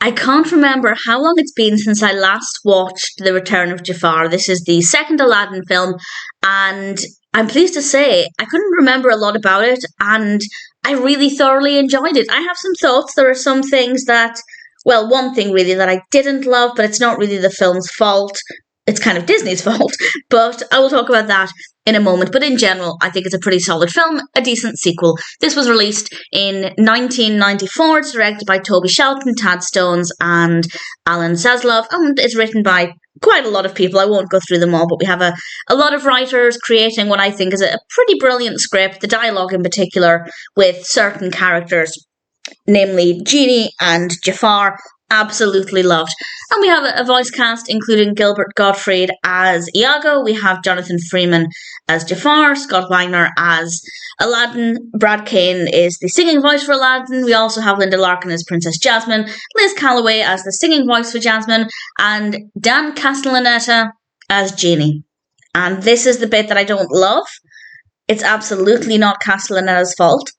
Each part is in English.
I can't remember how long it's been since I last watched The Return of Jafar. This is the second Aladdin film, and I'm pleased to say I couldn't remember a lot about it, and I really thoroughly enjoyed it. I have some thoughts. There are some things that, well, one thing really that I didn't love, but it's not really the film's fault. It's kind of Disney's fault, but I will talk about that in a moment. But in general, I think it's a pretty solid film, a decent sequel. This was released in 1994. It's directed by Toby Shelton, Tad Stones, and Alan Zaslove, and it's written by quite a lot of people. I won't go through them all, but we have a lot of writers creating what I think is a pretty brilliant script, the dialogue in particular, with certain characters, namely Genie and Jafar. Absolutely loved. And we have a voice cast including Gilbert Gottfried as Iago. We have Jonathan Freeman as Jafar, Scott Weinger as Aladdin. Brad Kane is the singing voice for Aladdin. We also have Linda Larkin as Princess Jasmine, Liz Callaway as the singing voice for Jasmine, and Dan Castellaneta as Genie. And this is the bit that I don't love. It's absolutely not Castellaneta's fault.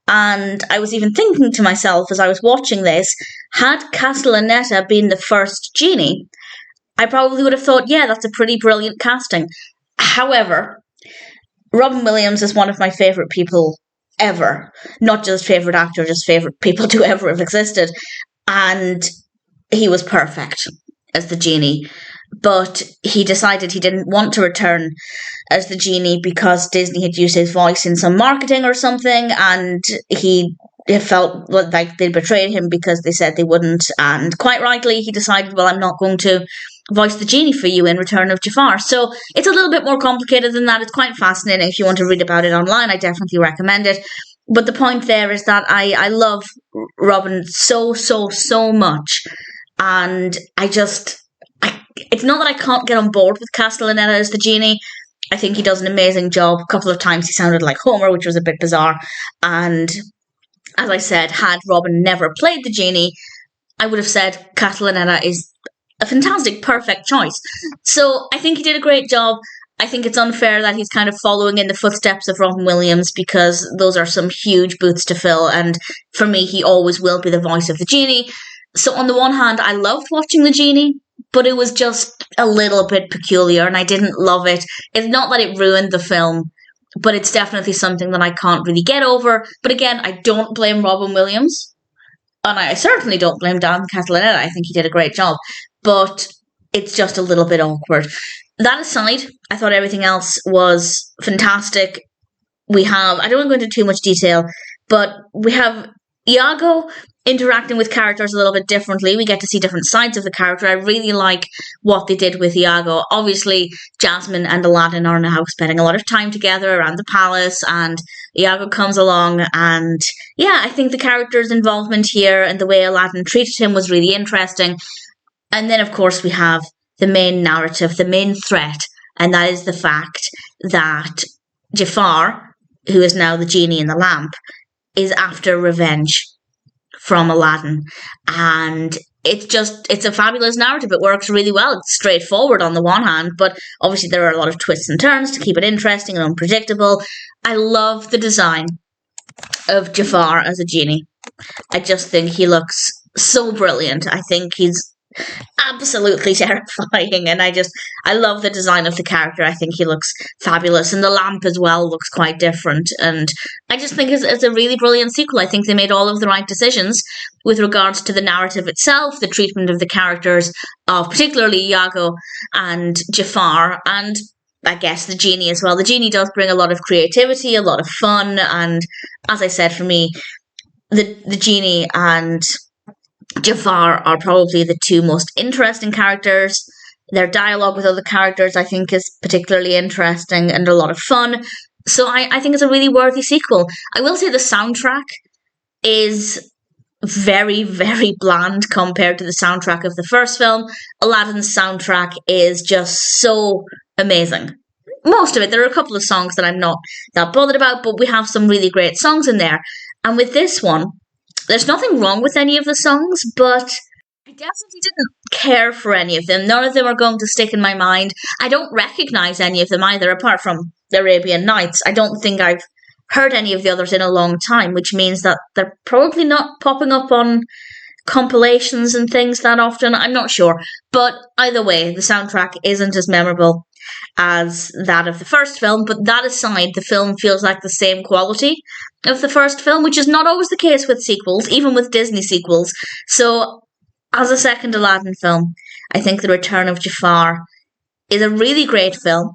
And I was even thinking to myself as I was watching this, had Castellaneta been the first Genie, I probably would have thought, yeah, that's a pretty brilliant casting. However, Robin Williams is one of my favourite people ever. Not just favourite actor, just favourite people to ever have existed. And he was perfect as the Genie. But he decided he didn't want to return as the Genie because Disney had used his voice in some marketing or something, and he felt like they betrayed him because they said they wouldn't. And quite rightly, he decided, well, I'm not going to voice the Genie for you in Return of Jafar. So it's a little bit more complicated than that. It's quite fascinating. If you want to read about it online, I definitely recommend it. But the point there is that I love Robin so much. And it's not that I can't get on board with Castellaneta as the Genie. I think he does an amazing job. A couple of times he sounded like Homer, which was a bit bizarre. And as I said, had Robin never played the Genie, I would have said Castellaneta is a fantastic, perfect choice. So I think he did a great job. I think it's unfair that he's kind of following in the footsteps of Robin Williams because those are some huge boots to fill. And for me, he always will be the voice of the Genie. So on the one hand, I loved watching the Genie, but it was just a little bit peculiar and I didn't love it. It's not that it ruined the film, but it's definitely something that I can't really get over. But again, I don't blame Robin Williams. And I certainly don't blame Dan Castellaneta. I think he did a great job. But it's just a little bit awkward. That aside, I thought everything else was fantastic. I don't want to go into too much detail, but we have Iago interacting with characters a little bit differently. We get to see different sides of the character. I really like what they did with Iago. Obviously, Jasmine and Aladdin are now spending a lot of time together around the palace, and Iago comes along, and yeah, I think the character's involvement here and the way Aladdin treated him was really interesting. And then, of course, we have the main narrative, the main threat, and that is the fact that Jafar, who is now the Genie in the lamp, is after revenge from Aladdin. And it's a fabulous narrative. It works really well. It's straightforward on the one hand, but obviously there are a lot of twists and turns to keep it interesting and unpredictable. I love the design of Jafar as a Genie. I just think he looks so brilliant. I think he's absolutely terrifying, and I love the design of the character. I think he looks fabulous, and the lamp as well looks quite different, and I just think it's a really brilliant sequel. I think they made all of the right decisions with regards to the narrative itself, the treatment of the characters of particularly Iago and Jafar, and I guess the Genie as well. The Genie does bring a lot of creativity, a lot of fun, and as I said, for me, the Genie and Jafar are probably the two most interesting characters. Their dialogue with other characters, I think, is particularly interesting and a lot of fun. So I think it's a really worthy sequel. I will say the soundtrack is very, very bland compared to the soundtrack of the first film. Aladdin's soundtrack is just so amazing. Most of it. There are a couple of songs that I'm not that bothered about, but we have some really great songs in there. And with this one, there's nothing wrong with any of the songs, but I definitely didn't care for any of them. None of them are going to stick in my mind. I don't recognise any of them either, apart from the Arabian Nights. I don't think I've heard any of the others in a long time, which means that they're probably not popping up on compilations and things that often. I'm not sure. But either way, the soundtrack isn't as memorable as that of the first film. But that aside, the film feels like the same quality of the first film, which is not always the case with sequels, even with Disney sequels. So, as a second Aladdin film, I think The Return of Jafar is a really great film.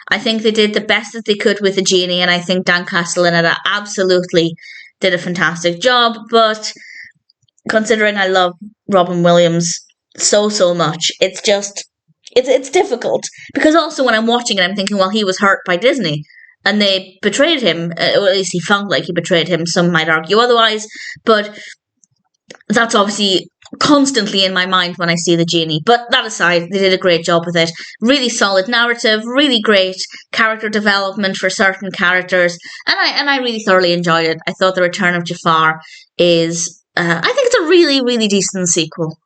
I think they did the best that they could with the Genie, and I think Dan Castellaneta absolutely did a fantastic job. But considering I love Robin Williams so much, it's difficult, because also when I'm watching it, I'm thinking, well, he was hurt by Disney and they betrayed him, or at least he felt like he betrayed him. Some might argue otherwise, but that's obviously constantly in my mind when I see the Genie. But that aside, they did a great job with it. Really solid narrative, really great character development for certain characters, and I really thoroughly enjoyed it. I thought The Return of Jafar is, I think it's a really decent sequel.